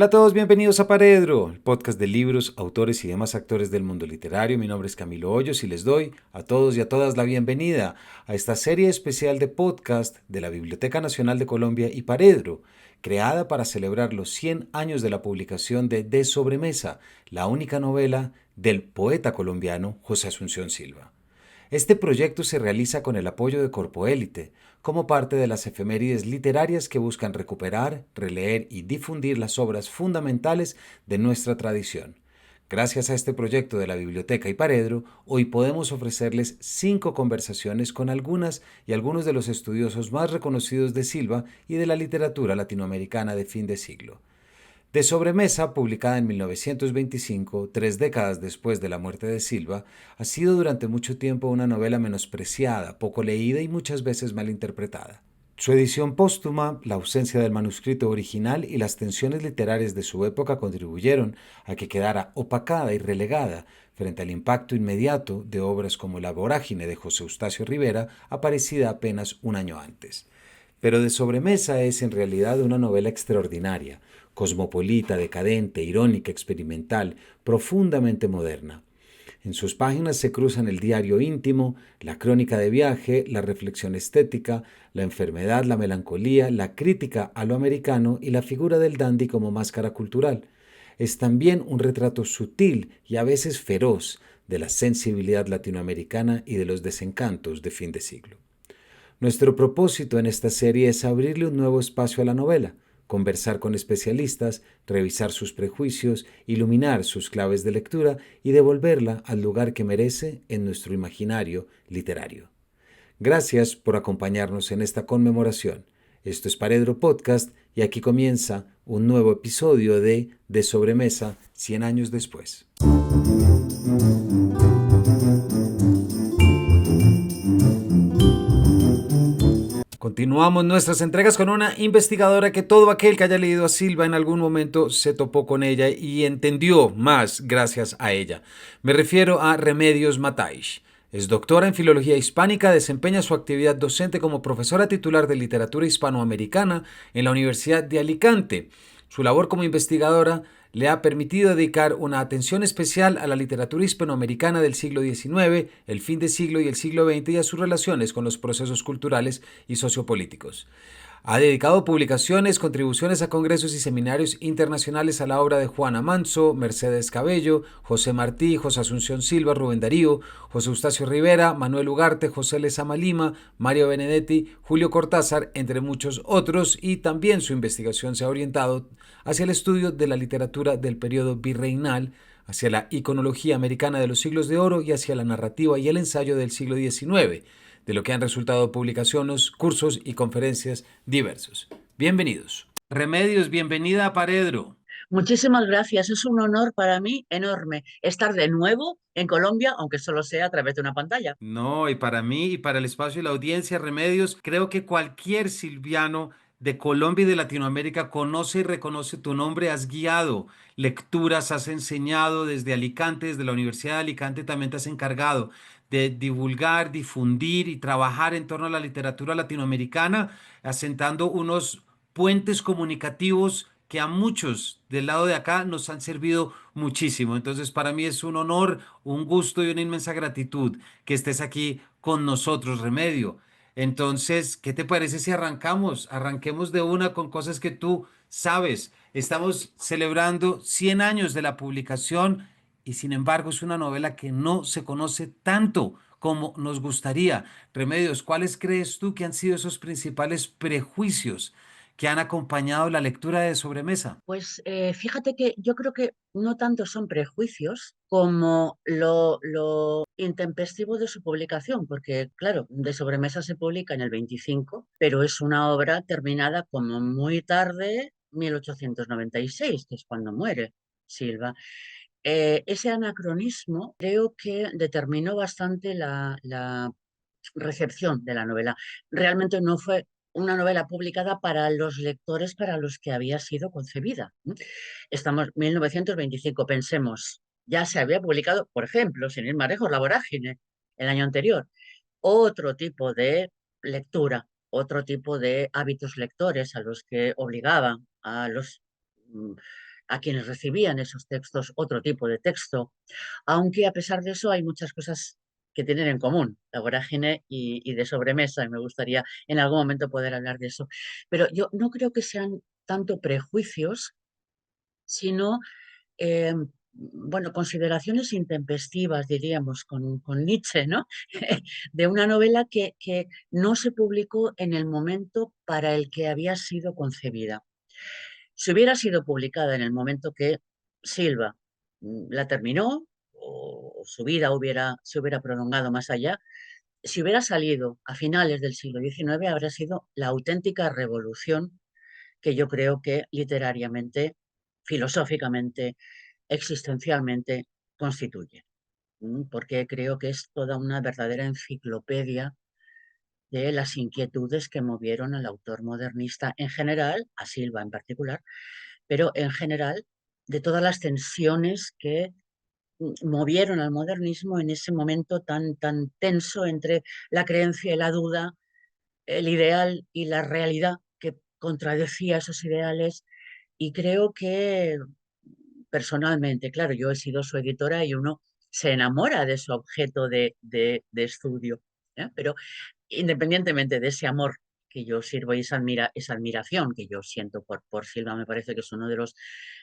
Hola a todos, bienvenidos a Paredro, el podcast de libros, autores y demás actores del mundo literario. Mi nombre es Camilo Hoyos y les doy a todos y a todas la bienvenida a esta serie especial de podcast de la Biblioteca Nacional de Colombia y Paredro, creada para celebrar los 100 años de la publicación de Sobremesa, la única novela del poeta colombiano José Asunción Silva. Este proyecto se realiza con el apoyo de Corpo Élite, como parte de las efemérides literarias que buscan recuperar, releer y difundir las obras fundamentales de nuestra tradición. Gracias a este proyecto de la Biblioteca y Paredro, hoy podemos ofrecerles 5 conversaciones con algunas y algunos de los estudiosos más reconocidos de Silva y de la literatura latinoamericana de fin de siglo. De Sobremesa, publicada en 1925, 3 décadas después de la muerte de Silva, ha sido durante mucho tiempo una novela menospreciada, poco leída y muchas veces mal interpretada. Su edición póstuma, la ausencia del manuscrito original y las tensiones literarias de su época contribuyeron a que quedara opacada y relegada frente al impacto inmediato de obras como La Vorágine de José Eustacio Rivera, aparecida apenas un año antes. Pero De Sobremesa es en realidad una novela extraordinaria, cosmopolita, decadente, irónica, experimental, profundamente moderna. En sus páginas se cruzan el diario íntimo, la crónica de viaje, la reflexión estética, la enfermedad, la melancolía, la crítica a lo americano y la figura del dandy como máscara cultural. Es también un retrato sutil y a veces feroz de la sensibilidad latinoamericana y de los desencantos de fin de siglo. Nuestro propósito en esta serie es abrirle un nuevo espacio a la novela, conversar con especialistas, revisar sus prejuicios, iluminar sus claves de lectura y devolverla al lugar que merece en nuestro imaginario literario. Gracias por acompañarnos en esta conmemoración. Esto es Paredro Podcast y aquí comienza un nuevo episodio De Sobremesa 100 años después. Continuamos nuestras entregas con una investigadora que todo aquel que haya leído a Silva en algún momento se topó con ella y entendió más gracias a ella. Me refiero a Remedios Mataix. Es doctora en Filología Hispánica, desempeña su actividad docente como profesora titular de Literatura Hispanoamericana en la Universidad de Alicante. Su labor como investigadora le ha permitido dedicar una atención especial a la literatura hispanoamericana del siglo XIX, el fin de siglo y el siglo XX y a sus relaciones con los procesos culturales y sociopolíticos. Ha dedicado publicaciones, contribuciones a congresos y seminarios internacionales a la obra de Juana Manso, Mercedes Cabello, José Martí, José Asunción Silva, Rubén Darío, José Eustacio Rivera, Manuel Ugarte, José Lezama Lima, Mario Benedetti, Julio Cortázar, entre muchos otros, y también su investigación se ha orientado hacia el estudio de la literatura del periodo virreinal, hacia la iconología americana de los siglos de oro y hacia la narrativa y el ensayo del siglo XIX, de lo que han resultado publicaciones, cursos y conferencias diversos. Bienvenidos. Remedios, bienvenida a Paredro. Muchísimas gracias. Es un honor para mí enorme estar de nuevo en Colombia, aunque solo sea a través de una pantalla. No, y para mí y para el espacio y la audiencia, Remedios, creo que cualquier silviano de Colombia y de Latinoamérica conoce y reconoce tu nombre, has guiado lecturas, has enseñado desde Alicante, desde la Universidad de Alicante, también te has encargado de divulgar, difundir y trabajar en torno a la literatura latinoamericana, asentando unos puentes comunicativos que a muchos del lado de acá nos han servido muchísimo. Entonces, para mí es un honor, un gusto y una inmensa gratitud que estés aquí con nosotros, Remedio. Entonces, ¿qué te parece si arrancamos? Arranquemos de una con cosas que tú sabes. Estamos celebrando 100 años de la publicación y sin embargo es una novela que no se conoce tanto como nos gustaría. Remedios, ¿cuáles crees tú que han sido esos principales prejuicios que han acompañado la lectura de Sobremesa? Pues fíjate que yo creo que no tanto son prejuicios como lo intempestivo de su publicación, porque claro, de Sobremesa se publica en el 25, pero es una obra terminada como muy tarde, 1896, que es cuando muere Silva. Ese anacronismo creo que determinó bastante la recepción de la novela. Realmente no fue una novela publicada para los lectores para los que había sido concebida. Estamos en 1925, pensemos, ya se había publicado, por ejemplo, sin ir más lejos, La Vorágine, el año anterior. Otro tipo de lectura, otro tipo de hábitos lectores a los que obligaban a los a quienes recibían esos textos otro tipo de texto, aunque a pesar de eso hay muchas cosas que tienen en común, la vorágine y de sobremesa, y me gustaría en algún momento poder hablar de eso. Pero yo no creo que sean tanto prejuicios, sino bueno, consideraciones intempestivas, diríamos, con Nietzsche, ¿no? De una novela que no se publicó en el momento para el que había sido concebida. Si hubiera sido publicada en el momento que Silva la terminó, o su vida se hubiera prolongado más allá, si hubiera salido a finales del siglo XIX, habría sido la auténtica revolución que yo creo que literariamente, filosóficamente, existencialmente constituye, porque creo que es toda una verdadera enciclopedia de las inquietudes que movieron al autor modernista en general, a Silva en particular, pero en general de todas las tensiones que movieron al modernismo en ese momento tan tenso entre la creencia y la duda, el ideal y la realidad que contradecía esos ideales. Y creo que personalmente, claro, yo he sido su editora y uno se enamora de su objeto de estudio, ¿eh? Pero independientemente de ese amor que yo sirvo y esa admiración que yo siento por Silva, me parece que es uno de los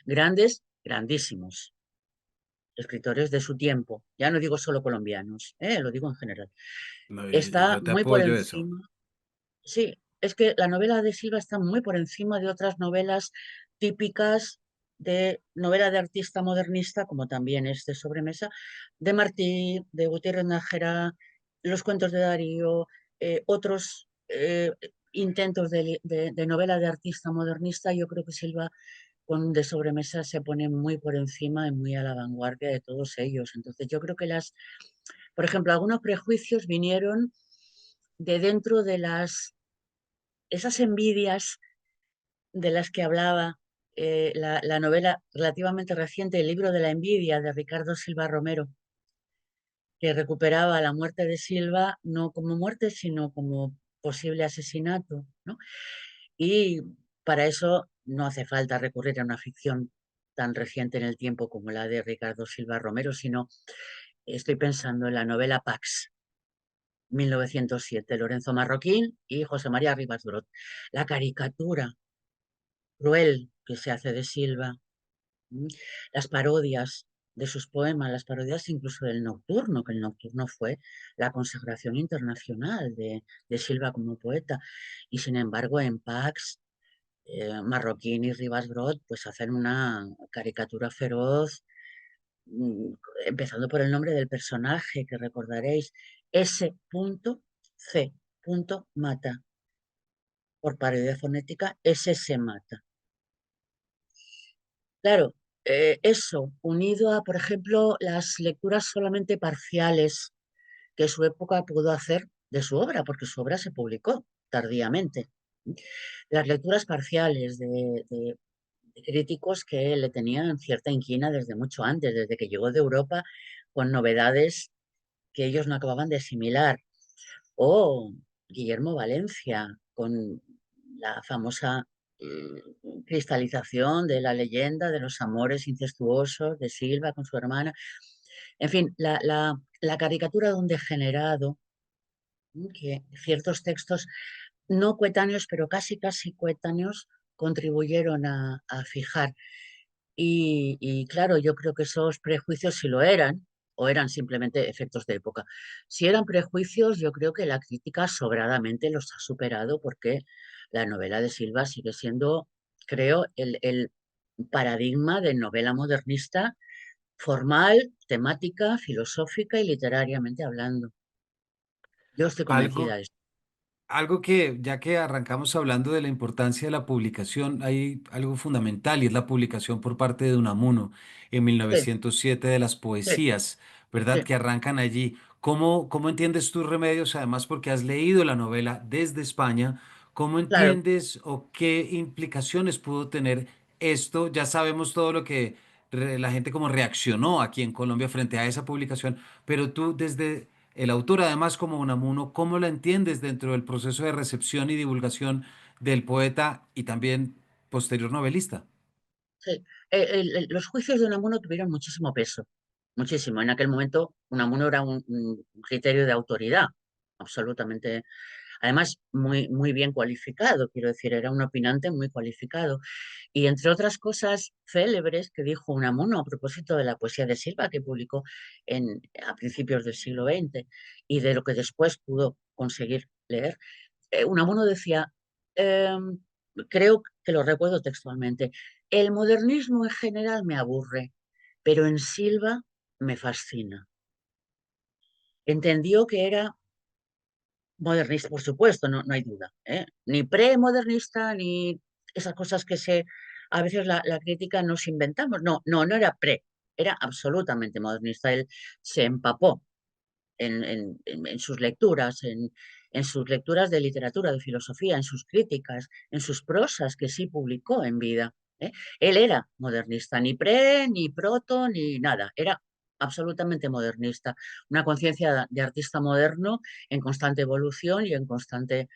grandísimos escritores de su tiempo. Ya no digo solo colombianos, lo digo en general. No, y Está yo te muy por apoyo eso. encima. Sí, es que la novela de Silva está muy por encima de otras novelas típicas de novela de artista modernista, como también es de sobremesa, de Martí, de Gutiérrez Nájera, los cuentos de Darío, otros intentos de novela de artista modernista. Yo creo que Silva con de sobremesa se pone muy por encima y muy a la vanguardia de todos ellos. Entonces yo creo que por ejemplo, algunos prejuicios vinieron de dentro de esas envidias de las que hablaba la novela relativamente reciente, el libro de la envidia de Ricardo Silva Romero, que recuperaba la muerte de Silva no como muerte, sino como posible asesinato, ¿no? Y para eso no hace falta recurrir a una ficción tan reciente en el tiempo como la de Ricardo Silva Romero, sino estoy pensando en la novela Pax, 1907, Lorenzo Marroquín y José María Rivas Brot. La caricatura cruel que se hace de Silva, ¿m? Las parodias de sus poemas, las parodias incluso del Nocturno, que el Nocturno fue la consagración internacional de Silva como poeta. Y sin embargo, en Pax, Marroquín y Rivas Brot pues hacen una caricatura feroz, mm, empezando por el nombre del personaje que recordaréis, S.C. Mata, por parodia fonética, S se mata. Claro, eso, unido a, por ejemplo, las lecturas solamente parciales que su época pudo hacer de su obra, porque su obra se publicó tardíamente. Las lecturas parciales de críticos que le tenían cierta inquina desde mucho antes, desde que llegó de Europa con novedades que ellos no acababan de asimilar. O Guillermo Valencia, con la famosa cristalización de la leyenda de los amores incestuosos de Silva con su hermana. En fin, la caricatura de un degenerado, que ciertos textos no coetáneos, pero casi coetáneos, contribuyeron a fijar. Y claro, yo creo que esos prejuicios, si lo eran, o eran simplemente efectos de época, si eran prejuicios, yo creo que la crítica sobradamente los ha superado porque la novela de Silva sigue siendo, creo, el paradigma de novela modernista formal, temática, filosófica y literariamente hablando. Yo estoy convencida Algo, de esto. Algo que, ya que arrancamos hablando de la importancia de la publicación, hay algo fundamental y es la publicación por parte de Unamuno en Sí, 1907 de las sí, poesías, ¿verdad? sí, Que arrancan allí. ¿Cómo entiendes tus Remedios? Además, porque has leído la novela desde España, ¿cómo claro. entiendes o qué implicaciones pudo tener esto? Ya sabemos todo lo que la gente como reaccionó aquí en Colombia frente a esa publicación, pero tú desde el autor, además, como Unamuno, ¿cómo la entiendes dentro del proceso de recepción y divulgación del poeta y también posterior novelista? Sí. Los juicios de Unamuno tuvieron muchísimo peso, muchísimo. En aquel momento Unamuno era un criterio de autoridad, absolutamente, además muy, muy bien cualificado, quiero decir, era un opinante muy cualificado. Y entre otras cosas célebres que dijo Unamuno a propósito de la poesía de Silva que publicó a principios del siglo XX y de lo que después pudo conseguir leer, Unamuno decía, em, creo que lo recuerdo textualmente, el modernismo en general me aburre, pero en Silva me fascina. Entendió que era modernista, por supuesto, no, no hay duda, ¿eh? Ni premodernista, ni esas cosas a veces la crítica nos inventamos. No, no, no era pre, era absolutamente modernista. Él se empapó en sus lecturas, en sus lecturas de literatura, de filosofía, en sus críticas, en sus prosas que sí publicó en vida, ¿eh? Él era modernista, ni pre, ni proto, ni nada, era absolutamente modernista, una conciencia de artista moderno en constante evolución y en constante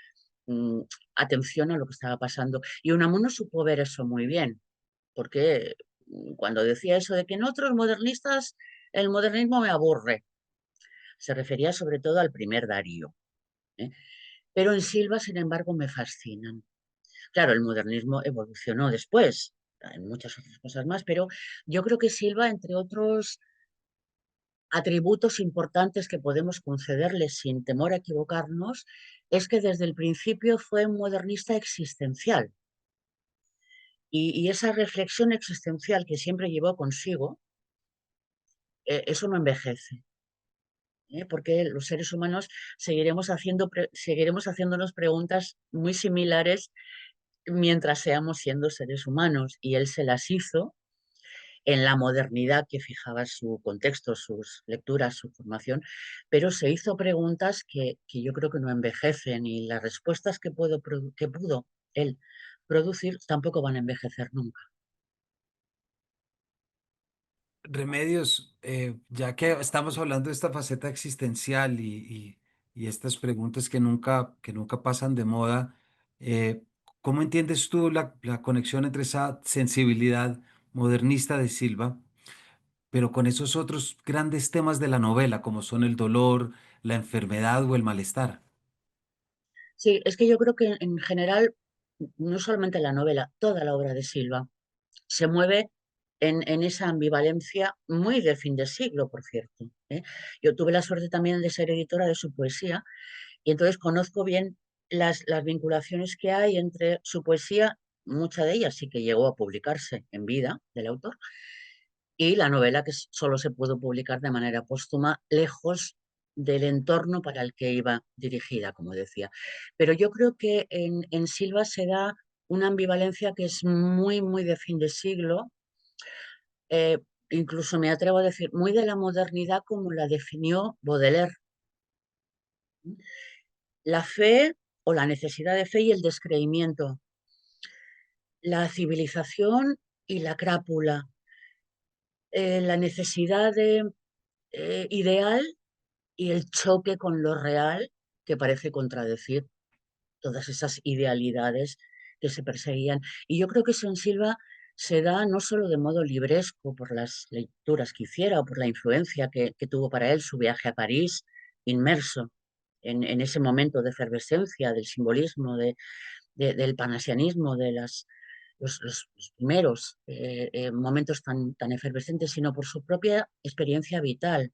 mm, atención a lo que estaba pasando. Y Unamuno supo ver eso muy bien, porque cuando decía eso de que en otros modernistas el modernismo me aburre, se refería sobre todo al primer Darío, ¿eh? Pero en Silva, sin embargo, me fascinan. Claro, el modernismo evolucionó después, en muchas otras cosas más, pero yo creo que Silva, entre otros atributos importantes que podemos concederle sin temor a equivocarnos, es que desde el principio fue un modernista existencial. Y esa reflexión existencial que siempre llevó consigo, eso no envejece. Porque los seres humanos seguiremos haciéndonos preguntas muy similares mientras seamos siendo seres humanos. Y él se las hizo en la modernidad que fijaba su contexto, sus lecturas, su formación, pero se hizo preguntas que yo creo que no envejecen y las respuestas que pudo él producir tampoco van a envejecer nunca. Remedios, ya que estamos hablando de esta faceta existencial y estas preguntas que nunca pasan de moda, eh, ¿cómo entiendes tú la conexión entre esa sensibilidad modernista de Silva, pero con esos otros grandes temas de la novela, como son el dolor, la enfermedad o el malestar? Sí, es que yo creo que en general, no solamente la novela, toda la obra de Silva se mueve en esa ambivalencia muy de fin de siglo, por cierto, ¿eh? Yo tuve la suerte también de ser editora de su poesía y entonces conozco bien las vinculaciones que hay entre su poesía, mucha de ella sí que llegó a publicarse en vida del autor, y la novela que solo se pudo publicar de manera póstuma, lejos del entorno para el que iba dirigida, como decía. Pero yo creo que en Silva se da una ambivalencia que es muy, muy de fin de siglo, eh, incluso me atrevo a decir, muy de la modernidad como la definió Baudelaire. La fe o la necesidad de fe y el descreimiento, la civilización y la crápula, la necesidad de ideal y el choque con lo real que parece contradecir todas esas idealidades que se perseguían. Y yo creo que Son Silva se da no solo de modo libresco por las lecturas que hiciera o por la influencia que tuvo para él su viaje a París, inmerso en ese momento de efervescencia, del simbolismo, del panasianismo, los primeros momentos tan efervescentes, sino por su propia experiencia vital,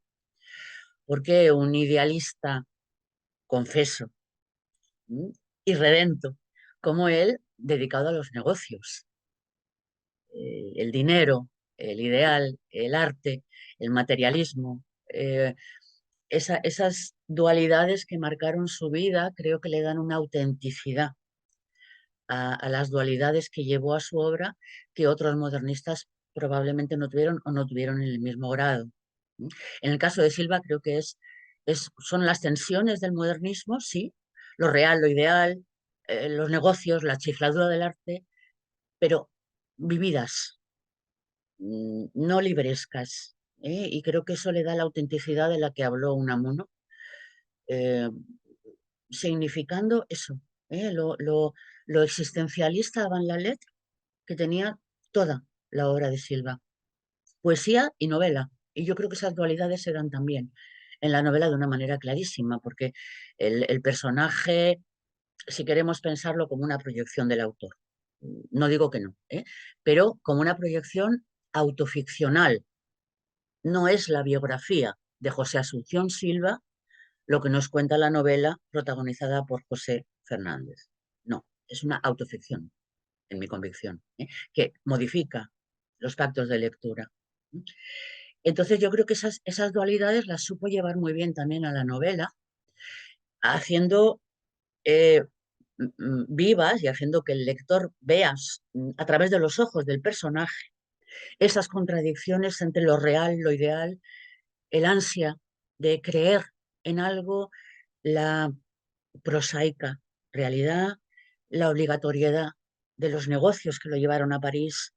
porque un idealista, confeso, ¿m? Irredento, como él, dedicado a los negocios, el dinero, el ideal, el arte, el materialismo, esas dualidades que marcaron su vida, creo que le dan una autenticidad a las dualidades que llevó a su obra que otros modernistas probablemente no tuvieron o no tuvieron en el mismo grado. En el caso de Silva creo que son las tensiones del modernismo, sí, lo real, lo ideal, los negocios, la chifladura del arte, pero vividas, no librescas. Y creo que eso le da la autenticidad de la que habló Unamuno, eh, significando eso, lo existencialista Van Lalet, que tenía toda. la obra de Silva, poesía y novela. Y yo creo que esas dualidades se dan también en la novela de una manera clarísima, porque el personaje, si queremos pensarlo como una proyección del autor, no digo que no, ¿eh? Pero como una proyección autoficcional, no es la biografía de José Asunción Silva lo que nos cuenta la novela protagonizada por José Fernández. No, es una autoficción, en mi convicción, ¿eh? Que modifica los pactos de lectura. Entonces yo creo que esas dualidades las supo llevar muy bien también a la novela, haciendo eh, vivas y haciendo que el lector vea a través de los ojos del personaje esas contradicciones entre lo real, lo ideal, el ansia de creer en algo, la prosaica realidad, la obligatoriedad de los negocios que lo llevaron a París,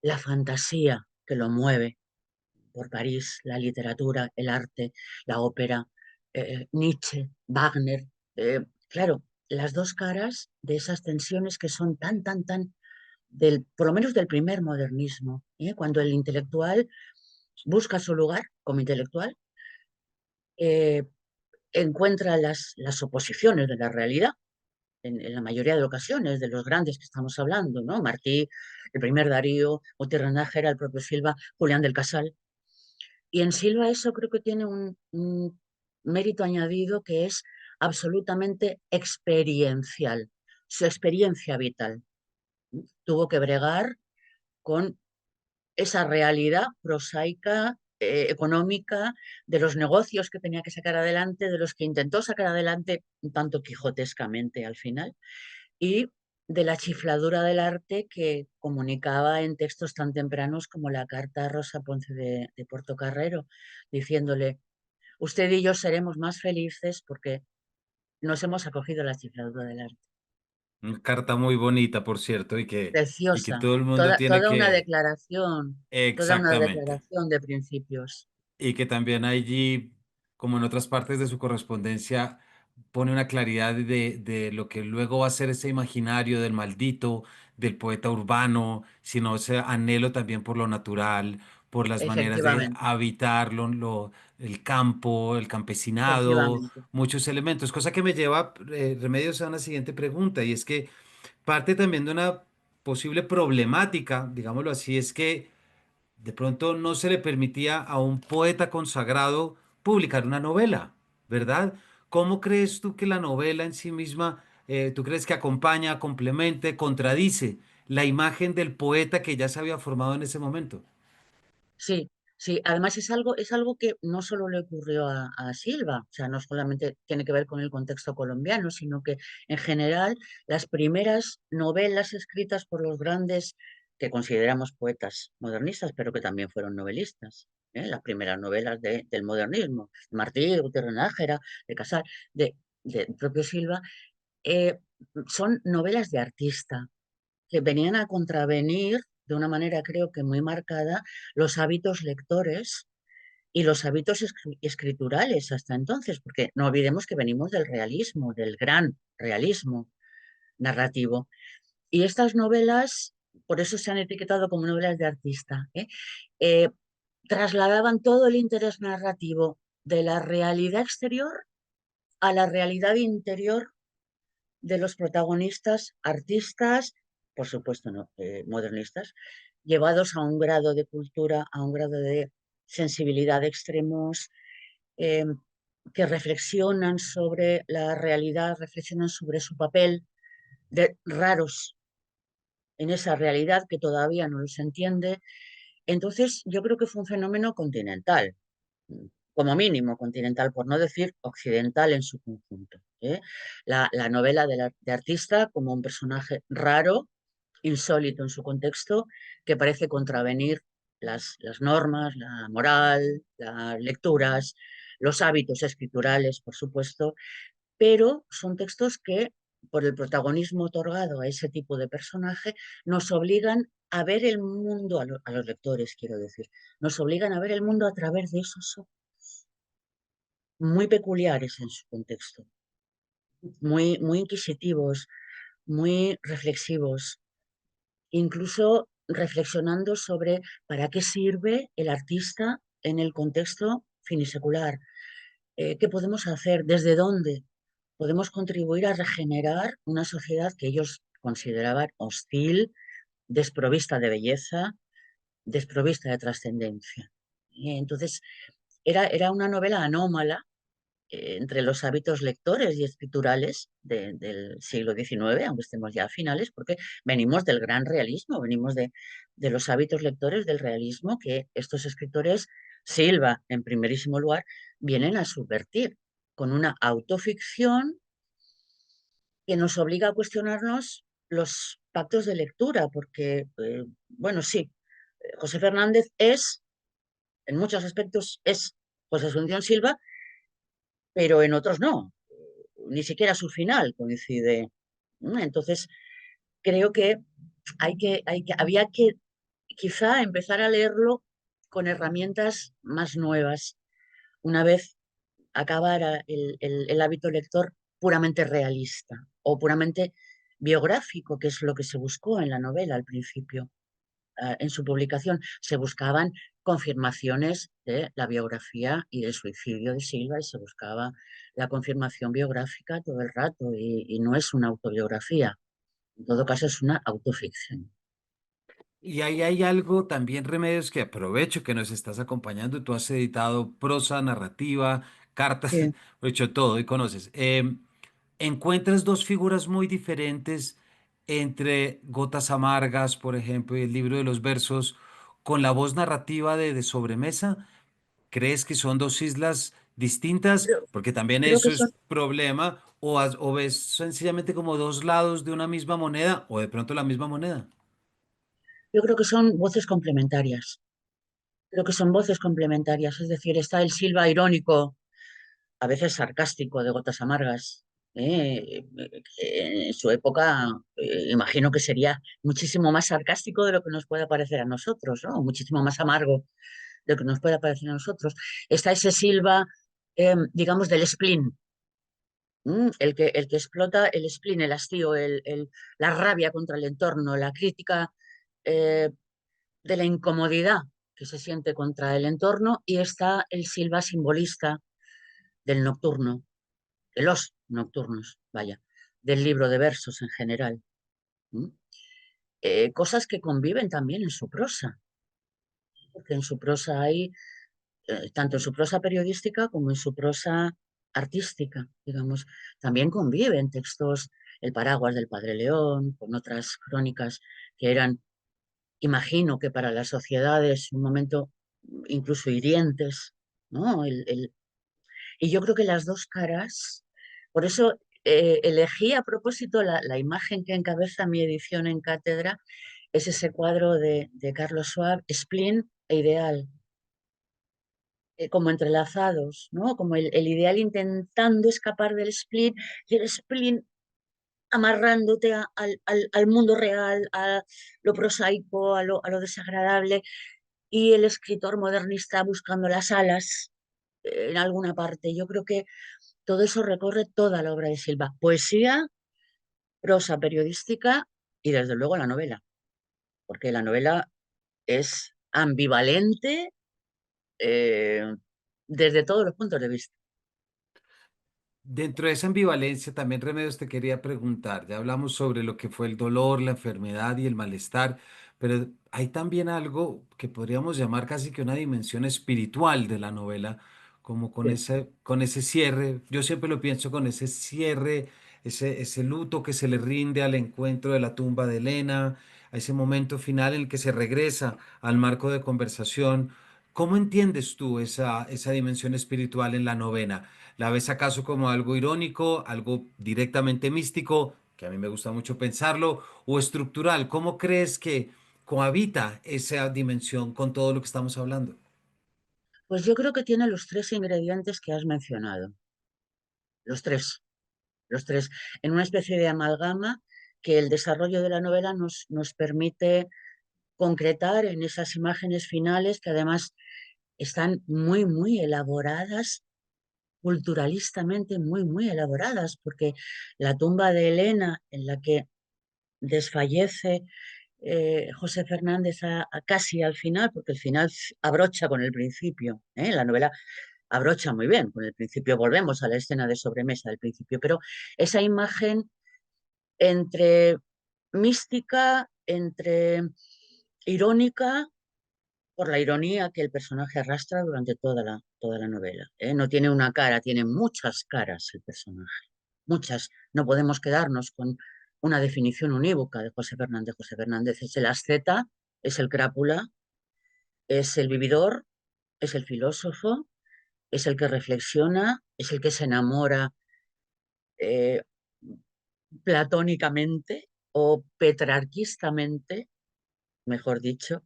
la fantasía que lo mueve por París, la literatura, el arte, la ópera, Nietzsche, Wagner. Claro, las dos caras de esas tensiones que son tan, por lo menos del primer modernismo, cuando el intelectual busca su lugar como intelectual, eh, encuentra las oposiciones de la realidad en la mayoría de ocasiones, de los grandes que estamos hablando, ¿no? Martí, el primer Darío, Otero Nájera, el propio Silva, Julián del Casal. Y en Silva eso creo que tiene un mérito añadido que es absolutamente experiencial, su experiencia vital. Tuvo que bregar con esa realidad prosaica, económica, de los negocios que tenía que sacar adelante, de los que intentó sacar adelante un tanto quijotescamente al final, y de la chifladura del arte que comunicaba en textos tan tempranos como la carta a Rosa Ponce de Portocarrero, diciéndole, usted y yo seremos más felices porque nos hemos acogido a la chifladura del arte. Una carta muy bonita, por cierto, y que Preciosa, todo el mundo tiene que... toda una Exactamente. declaración de principios. Y que también allí, como en otras partes de su correspondencia, pone una claridad de lo que luego va a ser ese imaginario del maldito, del poeta urbano, sino ese anhelo también por lo natural, por las maneras de Efectivamente, habitar el campo, el campesinado, efectivamente. muchos elementos, cosa que me lleva, Remedios, a una siguiente pregunta, y es que parte también de una posible problemática, digámoslo así, es que de pronto no se le permitía a un poeta consagrado publicar una novela, ¿verdad? ¿Cómo crees tú que la novela en sí misma, tú crees que acompaña, complemente, contradice la imagen del poeta que ya se había formado en ese momento? Sí, sí. Además es algo que no solo le ocurrió a Silva, o sea, no solamente tiene que ver con el contexto colombiano, sino que en general las primeras novelas escritas por los grandes que consideramos poetas modernistas, pero que también fueron novelistas, las primeras novelas del modernismo, Martí, Gutiérrez Nájera, de Casal, de propio Silva, eh, son novelas de artista que venían a contravenir de una manera creo que muy marcada los hábitos lectores y los hábitos escriturales hasta entonces, porque no olvidemos que venimos del realismo, del gran realismo narrativo. Y estas novelas, por eso se han etiquetado como novelas de artista, Eh, trasladaban todo el interés narrativo de la realidad exterior a la realidad interior de los protagonistas artistas, por supuesto, no, modernistas, llevados a un grado de cultura, a un grado de sensibilidad extremos, eh, que reflexionan sobre la realidad, reflexionan sobre su papel de raros en esa realidad que todavía no los entiende. Entonces, yo creo que fue un fenómeno continental, como mínimo continental, por no decir occidental en su conjunto, ¿eh? La novela de artista como un personaje raro, insólito en su contexto, que parece contravenir las normas, la moral, las lecturas, los hábitos escriturales, por supuesto, pero son textos que, por el protagonismo otorgado a ese tipo de personaje, nos obligan a ver el mundo, a los lectores, quiero decir, nos obligan a ver el mundo a través de esos ojos muy peculiares en su contexto, muy inquisitivos, muy reflexivos, incluso reflexionando sobre para qué sirve el artista en el contexto finisecular, qué podemos hacer, desde dónde podemos contribuir a regenerar una sociedad que ellos consideraban hostil, desprovista de belleza, desprovista de trascendencia. Y entonces, era una novela anómala entre los hábitos lectores y escriturales del siglo XIX, aunque estemos ya a finales, porque venimos del gran realismo, venimos de los hábitos lectores del realismo que estos escritores, Silva en primerísimo lugar, vienen a subvertir con una autoficción que nos obliga a cuestionarnos los pactos de lectura, porque, bueno, sí, José Fernández es, en muchos aspectos, es José Asunción Silva, pero en otros no. Ni siquiera su final coincide. Entonces, creo que había que quizá empezar a leerlo con herramientas más nuevas, una vez acabara el hábito lector puramente realista o puramente biográfico, que es lo que se buscó en la novela al principio. En su publicación se buscaban confirmaciones de la biografía y del suicidio de Silva y se buscaba la confirmación biográfica todo el rato y no es una autobiografía, en todo caso es una autoficción. Y ahí hay algo también, Remedios, que aprovecho que nos estás acompañando. Tú has editado prosa, narrativa, cartas, Sí, lo hecho todo y conoces. Encuentras dos figuras muy diferentes entre Gotas Amargas, por ejemplo, y el libro de los versos, con la voz narrativa de Sobremesa. ¿Crees que son dos islas distintas? creo, Porque también creo que eso es son, problema. O ves sencillamente como dos lados de una misma moneda, o de pronto la misma moneda. yo creo que son voces complementarias. Creo que son voces complementarias, es decir, está el Silva irónico, a veces sarcástico, de Gotas Amargas. En su época, imagino que sería muchísimo más sarcástico de lo que nos puede parecer a nosotros, ¿no? Muchísimo más amargo de lo que nos puede parecer a nosotros. Está ese Silva, digamos, del spleen, el que explota el spleen, el hastío, la rabia contra el entorno, la crítica eh, de la incomodidad que se siente contra el entorno, y está el Silva simbolista del nocturno, de los nocturnos, vaya, del libro de versos en general. ¿Mm? Cosas que conviven también en su prosa, porque en su prosa hay, tanto en su prosa periodística como en su prosa artística, digamos, también conviven textos, El paraguas del Padre León, con otras crónicas que eran, imagino que para las sociedades, un momento incluso hirientes, ¿no? Y yo creo que las dos caras, por eso elegí a propósito la imagen que encabeza mi edición en cátedra, es ese cuadro de Carlos Schwab, Spleen e Ideal, como entrelazados, ¿no? Como el ideal intentando escapar del spleen y el spleen amarrándote al mundo real, a lo prosaico, a lo desagradable, y el escritor modernista buscando las alas en alguna parte. Yo creo que todo eso recorre toda la obra de Silva. Poesía, prosa periodística y desde luego la novela, porque la novela es ambivalente eh, desde todos los puntos de vista. Dentro de esa ambivalencia, también Remedios te quería preguntar, ya hablamos sobre lo que fue el dolor, la enfermedad y el malestar, pero hay también algo que podríamos llamar casi que una dimensión espiritual de la novela, como Sí. con ese cierre, yo siempre lo pienso con ese cierre, ese luto que se le rinde al encuentro de la tumba de Elena, a ese momento final en el que se regresa al marco de conversación. ¿Cómo entiendes tú esa dimensión espiritual en la novela? ¿La ves acaso como algo irónico, algo directamente místico, que a mí me gusta mucho pensarlo, o estructural? ¿Cómo crees que cohabita esa dimensión con todo lo que estamos hablando? Pues yo creo que tiene los tres ingredientes que has mencionado, los tres, los tres, en una especie de amalgama que el desarrollo de la novela nos permite concretar en esas imágenes finales que además están muy, muy elaboradas, culturalistamente muy, muy elaboradas, porque la tumba de Helena en la que desfallece José Fernández casi al final, porque el final abrocha con el principio, ¿eh? La novela abrocha muy bien, con el principio volvemos a la escena de sobremesa del principio, pero esa imagen entre mística, entre irónica, por la ironía que el personaje arrastra durante toda la novela, ¿eh? No tiene una cara, tiene muchas caras el personaje, muchas. No podemos quedarnos con una definición unívoca de José Fernández. José Fernández es el asceta, es el crápula, es el vividor, es el filósofo, es el que reflexiona, es el que se enamora eh, platónicamente o petrarquistamente, mejor dicho,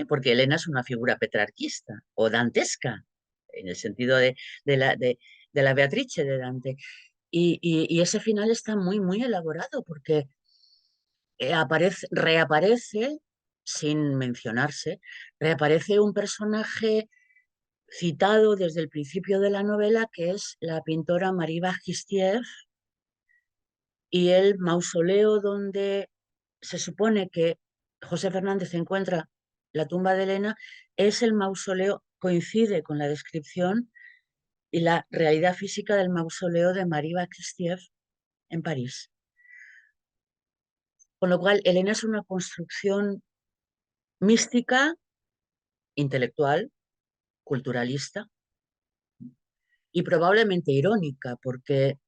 porque Elena es una figura petrarquista o dantesca, en el sentido de la Beatrice de Dante. Y ese final está muy, muy elaborado porque reaparece, sin mencionarse, reaparece un personaje citado desde el principio de la novela, que es la pintora Marie Bajistiev, y el mausoleo donde se supone que José Fernández encuentra la tumba de Elena es el mausoleo, coincide con la descripción y la realidad física del mausoleo de Marie Baptistiev en París. Con lo cual, Elena es una construcción mística, intelectual, culturalista y probablemente irónica, porque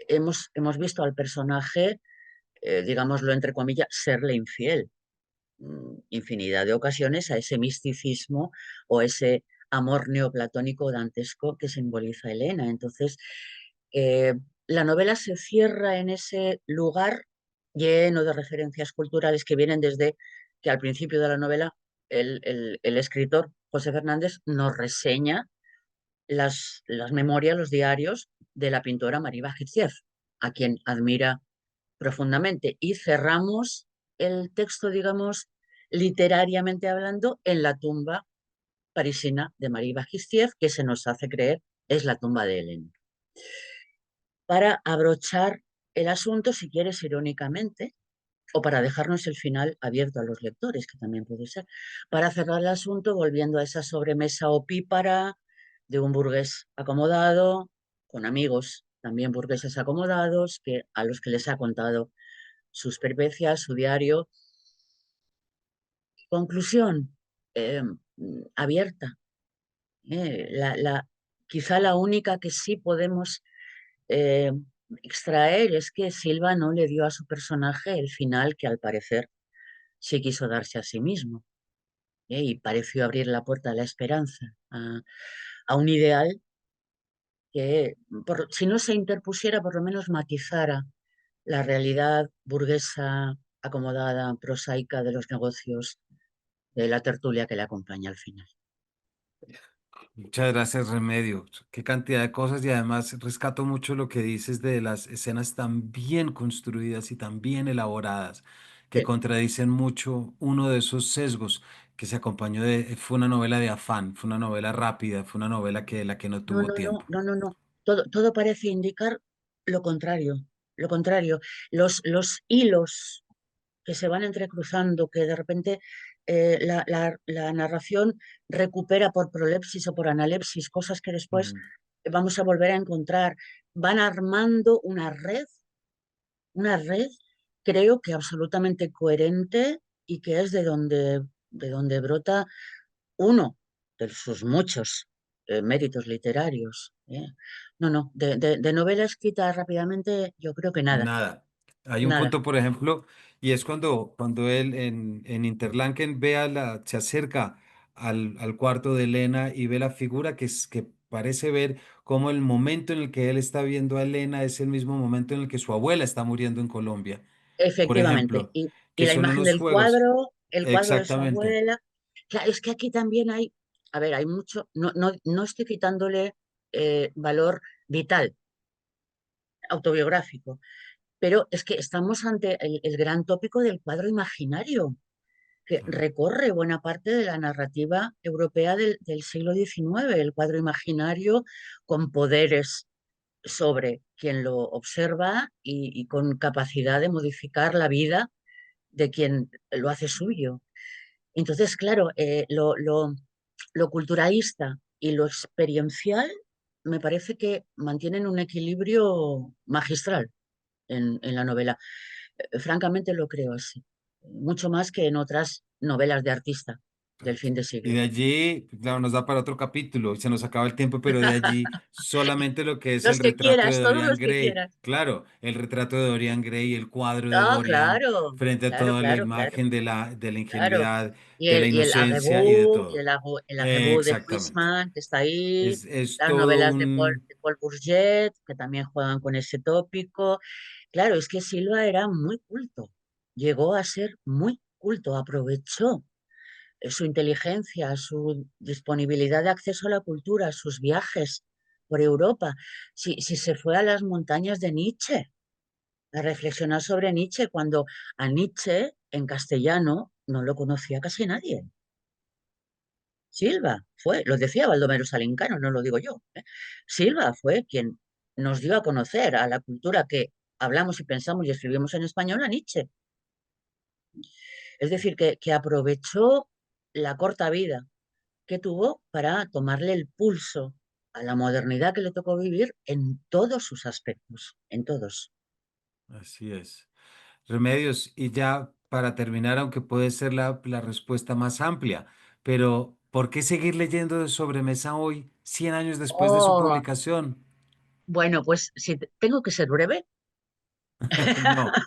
hemos visto al personaje, digámoslo entre comillas, serle infiel infinidad de ocasiones a ese misticismo o ese amor neoplatónico dantesco que simboliza Elena. Entonces, eh, la novela se cierra en ese lugar lleno de referencias culturales que vienen desde que al principio de la novela el escritor José Fernández nos reseña las memorias, los diarios de la pintora Marie Bajistiev, a quien admira profundamente. Y cerramos el texto, digamos, literariamente hablando, en la tumba parisina de Marie Bajistiev, que se nos hace creer es la tumba de Helen. Para abrochar el asunto, si quieres, irónicamente, o para dejarnos el final abierto a los lectores, que también puede ser, para cerrar el asunto volviendo a esa sobremesa opípara de un burgués acomodado, con amigos también burgueses acomodados, a los que les ha contado sus peripecias, su diario. Conclusión, abierta. Quizá la única que sí podemos eh, extraer es que Silva no le dio a su personaje el final que al parecer sí quiso darse a sí mismo, y pareció abrir la puerta a la esperanza, a un ideal que, si no se interpusiera, por lo menos matizara la realidad burguesa, acomodada, prosaica de los negocios, de la tertulia que le acompaña al final. Muchas gracias, Remedio. Qué cantidad de cosas y además rescato mucho lo que dices de las escenas tan bien construidas y tan bien elaboradas que Sí. contradicen mucho uno de esos sesgos que se acompañó de, fue una novela de afán, fue una novela rápida, fue una novela que la que no No, tuvo no, no, tiempo. no, no, no. Todo parece indicar lo contrario, lo contrario. Los hilos que se van entrecruzando, que de repente la narración recupera por prolepsis o por analepsis, cosas que después Mm. vamos a volver a encontrar, van armando una red, creo que absolutamente coherente y que es de donde brota uno de sus muchos méritos literarios. No, no, de novela escrita rápidamente, yo creo que nada, Nada. Hay un nada. punto, por ejemplo, y es cuando él en Interlaken se acerca al cuarto de Elena y ve la figura que parece ver como el momento en el que él está viendo a Elena es el mismo momento en el que su abuela está muriendo en Colombia, por Efectivamente. ejemplo, Y que la son imagen unos del juegos. cuadro, el cuadro de su Exactamente. abuela. Claro, es que aquí también hay, a ver, hay mucho, no, no, no estoy quitándole valor vital, autobiográfico, pero es que estamos ante el gran tópico del cuadro imaginario, que Claro. recorre buena parte de la narrativa europea del siglo XIX, el cuadro imaginario con poderes sobre quien lo observa y con capacidad de modificar la vida de quien lo hace suyo. Entonces, claro, lo culturalista y lo experiencial me parece que mantienen un equilibrio magistral en la novela. Francamente lo creo así, mucho más que en otras novelas de artista del fin de Y siglo. de allí, claro, nos da para otro capítulo, se nos acaba el tiempo, pero de allí solamente lo que es el Los que retrato de quieras, todos Dorian los que Gray. quieras. Claro, el retrato de Dorian Gray, el cuadro de Ah, Dorian, claro, frente a claro, toda la claro, claro, imagen de la claro. ingenuidad, de la Y el inocencia y de Arrebú, todo. el Arrebú de Exactamente. Huisman, que está ahí, Es las todo novelas un... de Paul Bourget, que también juegan con ese tópico. Claro, es que Silva era muy culto, llegó a ser muy culto, aprovechó su inteligencia, su disponibilidad de acceso a la cultura, sus viajes por Europa. Si se fue a las montañas de Nietzsche, a reflexionar sobre Nietzsche, cuando a Nietzsche en castellano no lo conocía casi nadie. Silva fue, lo decía Baldomero Salincano, no lo digo yo. Silva fue quien nos dio a conocer a la cultura que hablamos y pensamos y escribimos en español a Nietzsche. Es decir, que aprovechó la corta vida que tuvo para tomarle el pulso a la modernidad que le tocó vivir en todos sus aspectos, en todos. Así es. Remedios, y ya para terminar, aunque puede ser la respuesta más amplia, pero ¿por qué seguir leyendo de Sobremesa hoy, 100 años después de su Oh, publicación? bueno, pues si tengo que ser breve, No.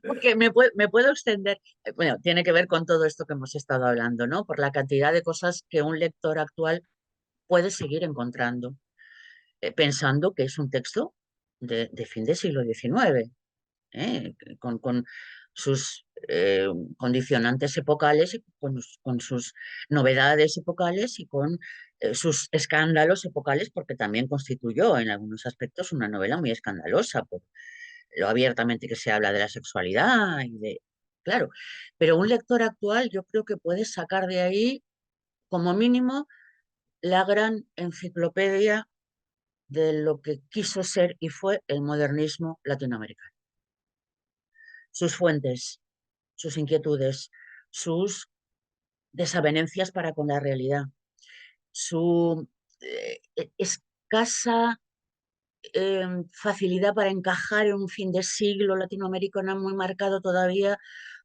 porque me puedo extender. Bueno, tiene que ver con todo esto que hemos estado hablando, ¿no? Por la cantidad de cosas que un lector actual puede seguir encontrando, pensando que es un texto de fin del siglo XIX, con sus condicionantes epocales y con sus novedades epocales y con sus escándalos epocales, porque también constituyó en algunos aspectos una novela muy escandalosa, por lo abiertamente que se habla de la sexualidad y de... Claro, pero un lector actual yo creo que puede sacar de ahí, como mínimo, la gran enciclopedia de lo que quiso ser y fue el modernismo latinoamericano. Sus fuentes, sus inquietudes, sus desavenencias para con la realidad, su escasa facilidad para encajar en un fin de siglo latinoamericano muy marcado todavía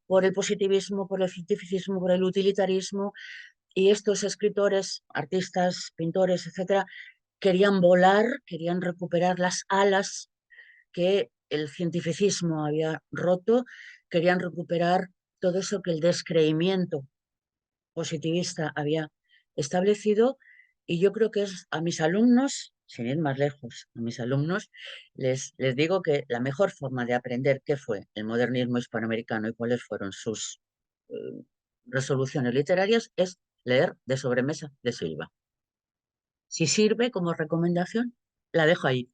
por el positivismo, por el cientificismo, por el utilitarismo, y estos escritores, artistas, pintores, etcétera, querían volar, querían recuperar las alas que el cientificismo había roto, querían recuperar todo eso que el descreimiento positivista había establecido, y yo creo que es a mis alumnos, sin ir más lejos, a mis alumnos les digo que la mejor forma de aprender qué fue el modernismo hispanoamericano y cuáles fueron sus eh, resoluciones literarias es leer De sobremesa de Silva. Si sirve como recomendación, la dejo ahí.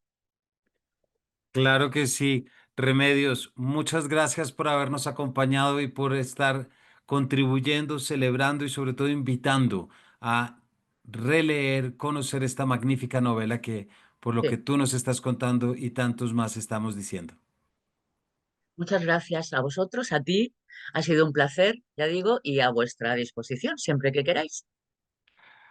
Claro que sí. Remedios, muchas gracias por habernos acompañado y por estar contribuyendo, celebrando y sobre todo invitando a releer, conocer esta magnífica novela que, por lo que Sí. tú nos estás contando y tantos más estamos diciendo. Muchas gracias a vosotros, a ti. Ha sido un placer, ya digo, y a vuestra disposición siempre que queráis.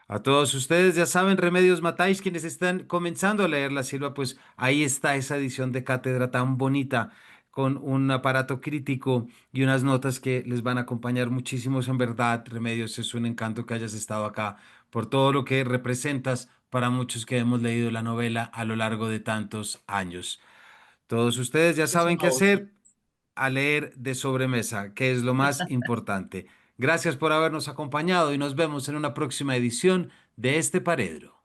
A todos ustedes, ya saben, Remedios Matáis, quienes están comenzando a leer La Silva, pues ahí está esa edición de cátedra tan bonita, con un aparato crítico y unas notas que les van a acompañar muchísimos. En verdad, Remedios, es un encanto que hayas estado acá por todo lo que representas para muchos que hemos leído la novela a lo largo de tantos años. Todos ustedes ya saben qué Muchísimo gusto. hacer a leer de sobremesa, que es lo más importante. Gracias por habernos acompañado y nos vemos en una próxima edición de este Paredro.